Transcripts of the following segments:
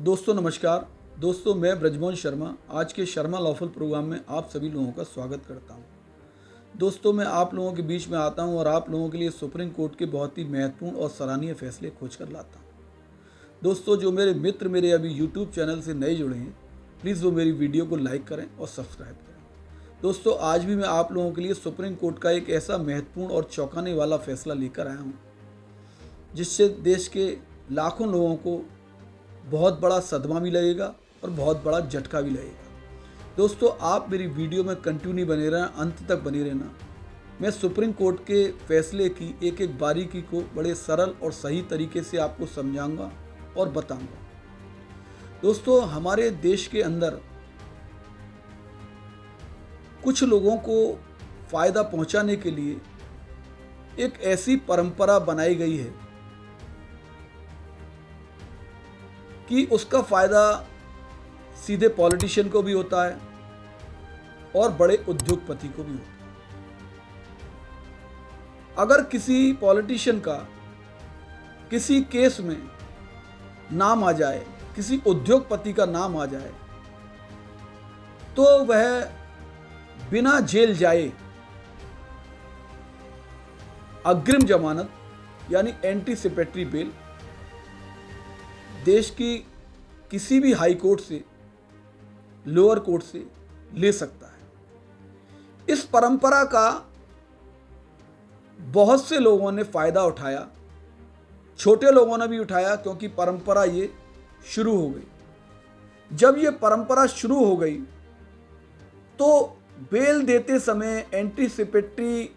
दोस्तों नमस्कार। दोस्तों मैं ब्रजमोहन शर्मा आज के शर्मा लॉफुल प्रोग्राम में आप सभी लोगों का स्वागत करता हूं। दोस्तों मैं आप लोगों के बीच में आता हूं और आप लोगों के लिए सुप्रीम कोर्ट के बहुत ही महत्वपूर्ण और सराहनीय फैसले खोजकर लाता हूं। दोस्तों जो मेरे मित्र मेरे अभी यूट्यूब चैनल से नए जुड़े हैं, प्लीज़ वो मेरी वीडियो को लाइक करें और सब्सक्राइब करें। दोस्तों आज भी मैं आप लोगों के लिए सुप्रीम कोर्ट का एक ऐसा महत्वपूर्ण और चौंकाने वाला फैसला लेकर आया हूँ जिससे देश के लाखों लोगों को बहुत बड़ा सदमा भी लगेगा और बहुत बड़ा झटका भी लगेगा। दोस्तों आप मेरी वीडियो में कंटिन्यू बने रहना, अंत तक बने रहना। मैं सुप्रीम कोर्ट के फैसले की एक एक बारीकी को बड़े सरल और सही तरीके से आपको समझाऊंगा और बताऊंगा। दोस्तों हमारे देश के अंदर कुछ लोगों को फ़ायदा पहुंचाने के लिए एक ऐसी परंपरा बनाई गई है कि उसका फ़ायदा सीधे पॉलिटिशियन को भी होता है और बड़े उद्योगपति को भी होता है। अगर किसी पॉलिटिशियन का किसी केस में नाम आ जाए, किसी उद्योगपति का नाम आ जाए, तो वह बिना जेल जाए अग्रिम जमानत यानी एंटीसिपेटरी बेल देश की किसी भी हाई कोर्ट से, लोअर कोर्ट से ले सकता है। इस परंपरा का बहुत से लोगों ने फ़ायदा उठाया, छोटे लोगों ने भी उठाया, क्योंकि परंपरा ये शुरू हो गई। जब ये परंपरा शुरू हो गई तो बेल देते समय, एंटीसिपेटरी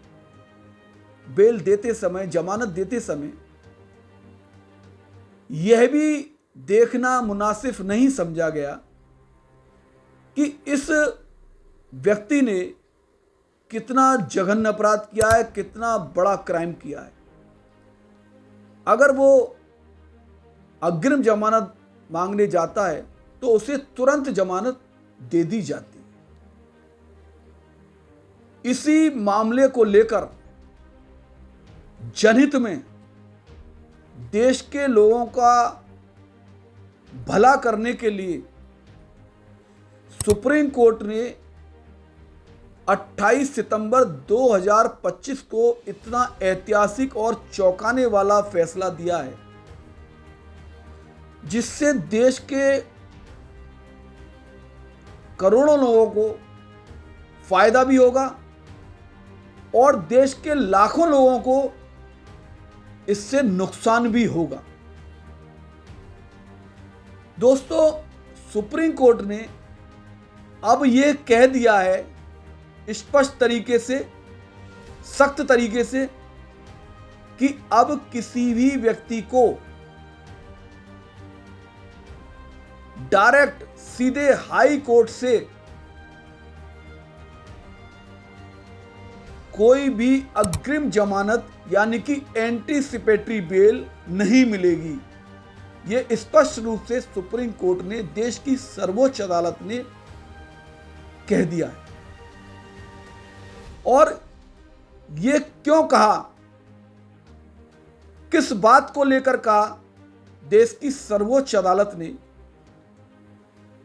बेल देते समय, जमानत देते समय यह भी देखना मुनासिब नहीं समझा गया कि इस व्यक्ति ने कितना जघन्य अपराध किया है, कितना बड़ा क्राइम किया है। अगर वो अग्रिम जमानत मांगने जाता है तो उसे तुरंत जमानत दे दी जाती है। इसी मामले को लेकर जनहित में, देश के लोगों का भला करने के लिए सुप्रीम कोर्ट ने 28 सितंबर 2025 को इतना ऐतिहासिक और चौंकाने वाला फैसला दिया है जिससे देश के करोड़ों लोगों को फायदा भी होगा और देश के लाखों लोगों को इससे नुकसान भी होगा। दोस्तों सुप्रीम कोर्ट ने अब ये कह दिया है स्पष्ट तरीके से, सख्त तरीके से, कि अब किसी भी व्यक्ति को डायरेक्ट सीधे हाई कोर्ट से कोई भी अग्रिम जमानत यानी कि एंटीसिपेटरी बेल नहीं मिलेगी। ये स्पष्ट रूप से सुप्रीम कोर्ट ने, देश की सर्वोच्च अदालत ने कह दिया है। और ये क्यों कहा, किस बात को लेकर कहा? देश की सर्वोच्च अदालत ने,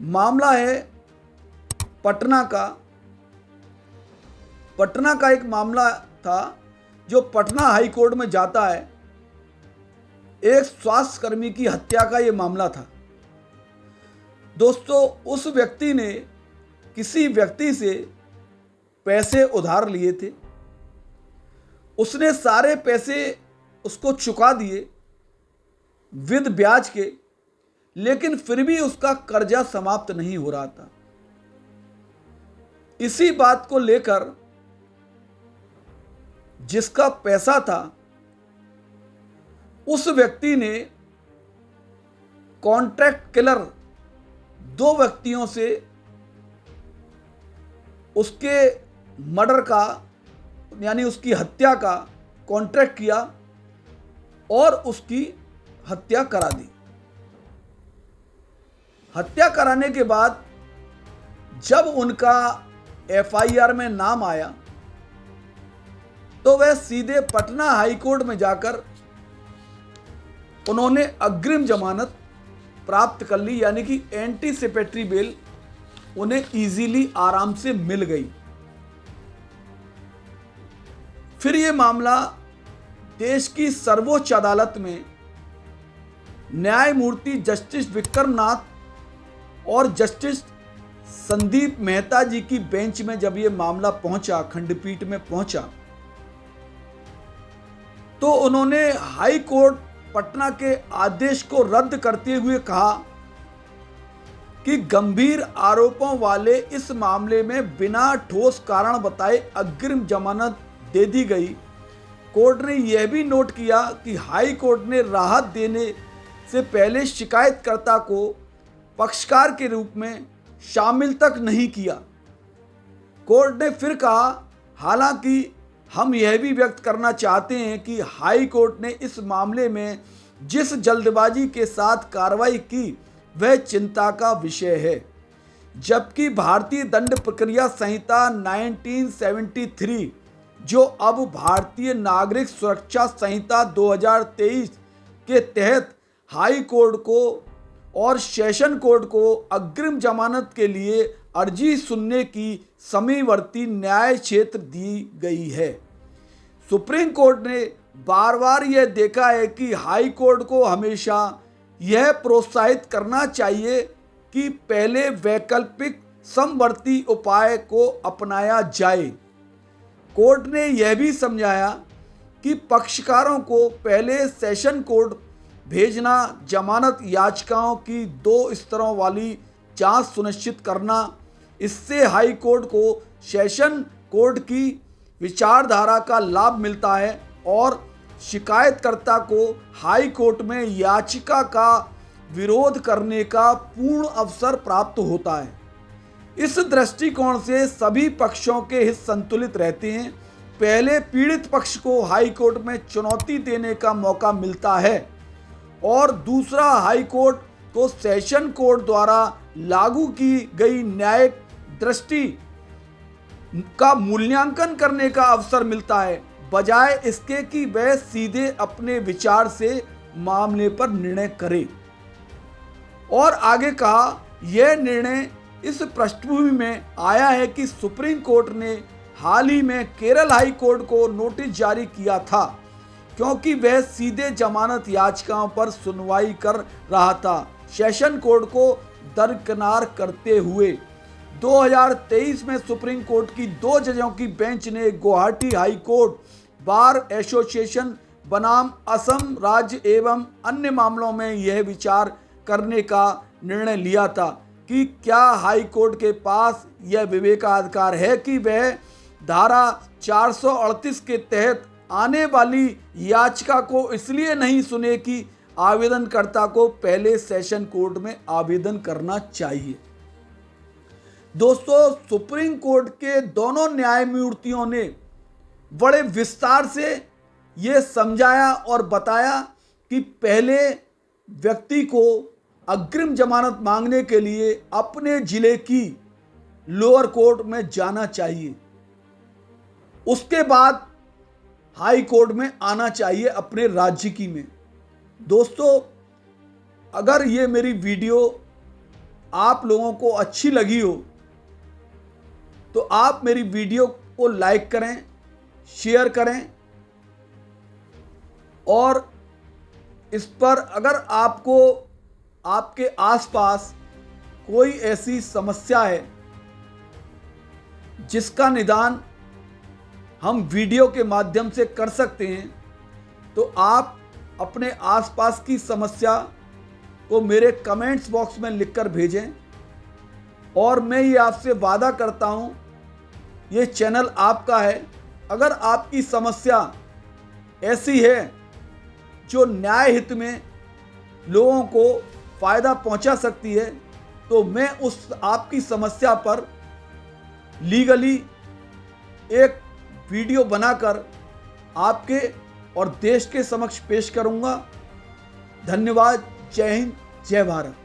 मामला है पटना का एक मामला था जो पटना हाई कोर्ट में जाता है। एक स्वास्थ्य कर्मी की हत्या का यह मामला था। दोस्तों उस व्यक्ति ने किसी व्यक्ति से पैसे उधार लिए थे, उसने सारे पैसे उसको चुका दिए विद ब्याज के, लेकिन फिर भी उसका कर्जा समाप्त नहीं हो रहा था। इसी बात को लेकर जिसका पैसा था उस व्यक्ति ने कॉन्ट्रैक्ट किलर 2 व्यक्तियों से उसके मर्डर का यानी उसकी हत्या का कॉन्ट्रैक्ट किया और उसकी हत्या करा दी। हत्या कराने के बाद जब उनका एफआईआर में नाम आया तो वह सीधे पटना हाई कोर्ट में जाकर उन्होंने अग्रिम जमानत प्राप्त कर ली, यानी कि एंटीसिपेटरी बेल उन्हें इजीली आराम से मिल गई। फिर यह मामला देश की सर्वोच्च अदालत में न्यायमूर्ति जस्टिस विक्रमनाथ और जस्टिस संदीप मेहता जी की बेंच में जब यह मामला पहुंचा, खंडपीठ में पहुंचा, तो उन्होंने हाई कोर्ट पटना के आदेश को रद्द करते हुए कहा कि गंभीर आरोपों वाले इस मामले में बिना ठोस कारण बताए अग्रिम जमानत दे दी गई। कोर्ट ने यह भी नोट किया कि हाई कोर्ट ने राहत देने से पहले शिकायतकर्ता को पक्षकार के रूप में शामिल तक नहीं किया। कोर्ट ने फिर कहा, हालांकि हम यह भी व्यक्त करना चाहते हैं कि हाई कोर्ट ने इस मामले में जिस जल्दबाजी के साथ कार्रवाई की वह चिंता का विषय है, जबकि भारतीय दंड प्रक्रिया संहिता 1973 जो अब भारतीय नागरिक सुरक्षा संहिता 2023 के तहत हाई कोर्ट को और सेशन कोर्ट को अग्रिम जमानत के लिए अर्जी सुनने की समवर्ती न्याय क्षेत्र दी गई है। सुप्रीम कोर्ट ने बार बार यह देखा है कि हाई कोर्ट को हमेशा यह प्रोत्साहित करना चाहिए कि पहले वैकल्पिक समवर्ती उपाय को अपनाया जाए। कोर्ट ने यह भी समझाया कि पक्षकारों को पहले सेशन कोर्ट भेजना, जमानत याचिकाओं की 2 स्तरों वाली जांच सुनिश्चित करना, इससे हाई कोर्ट को सेशन कोर्ट की विचारधारा का लाभ मिलता है और शिकायतकर्ता को हाई कोर्ट में याचिका का विरोध करने का पूर्ण अवसर प्राप्त होता है। इस दृष्टिकोण से सभी पक्षों के हित संतुलित रहते हैं। पहले पीड़ित पक्ष को हाई कोर्ट में चुनौती देने का मौका मिलता है और दूसरा हाई कोर्ट को सेशन कोर्ट द्वारा लागू की गई न्यायिक दृष्टि का मूल्यांकन करने का अवसर मिलता है, बजाय इसके कि वह सीधे अपने विचार से मामले पर निर्णय करे। और आगे कहा, यह निर्णय इस पृष्ठभूमि में आया है कि सुप्रीम कोर्ट ने हाल ही में केरल हाई कोर्ट को नोटिस जारी किया था, क्योंकि वह सीधे जमानत याचिकाओं पर सुनवाई कर रहा था, सेशन कोर्ट को दरकिनार करते हुए। 2023 में सुप्रीम कोर्ट की 2 जजों की बेंच ने Guwahati high court bar association बनाम असम राज्य एवं अन्य मामलों में यह विचार करने का निर्णय लिया था कि क्या हाई कोर्ट के पास यह विवेकाधिकार है कि वह धारा 438 के तहत आने वाली याचिका को इसलिए नहीं सुने कि आवेदनकर्ता को पहले सेशन कोर्ट में आवेदन करना चाहिए। दोस्तों, सुप्रीम कोर्ट के दोनों न्यायमूर्तियों ने बड़े विस्तार से ये समझाया और बताया कि पहले व्यक्ति को अग्रिम जमानत मांगने के लिए अपने जिले की लोअर कोर्ट में जाना चाहिए, उसके बाद हाई कोर्ट में आना चाहिए अपने राज्य की में। दोस्तों, अगर ये मेरी वीडियो आप लोगों को अच्छी लगी हो तो आप मेरी वीडियो को लाइक करें, शेयर करें और इस पर अगर आपको आपके आसपास कोई ऐसी समस्या है जिसका निदान हम वीडियो के माध्यम से कर सकते हैं, तो आप अपने आसपास की समस्या को मेरे कमेंट्स बॉक्स में लिखकर भेजें। और मैं ये आपसे वादा करता हूँ, ये चैनल आपका है। अगर आपकी समस्या ऐसी है जो न्याय हित में लोगों को फ़ायदा पहुंचा सकती है, तो मैं उस आपकी समस्या पर लीगली एक वीडियो बनाकर आपके और देश के समक्ष पेश करूंगा। धन्यवाद। जय हिंद, जय भारत।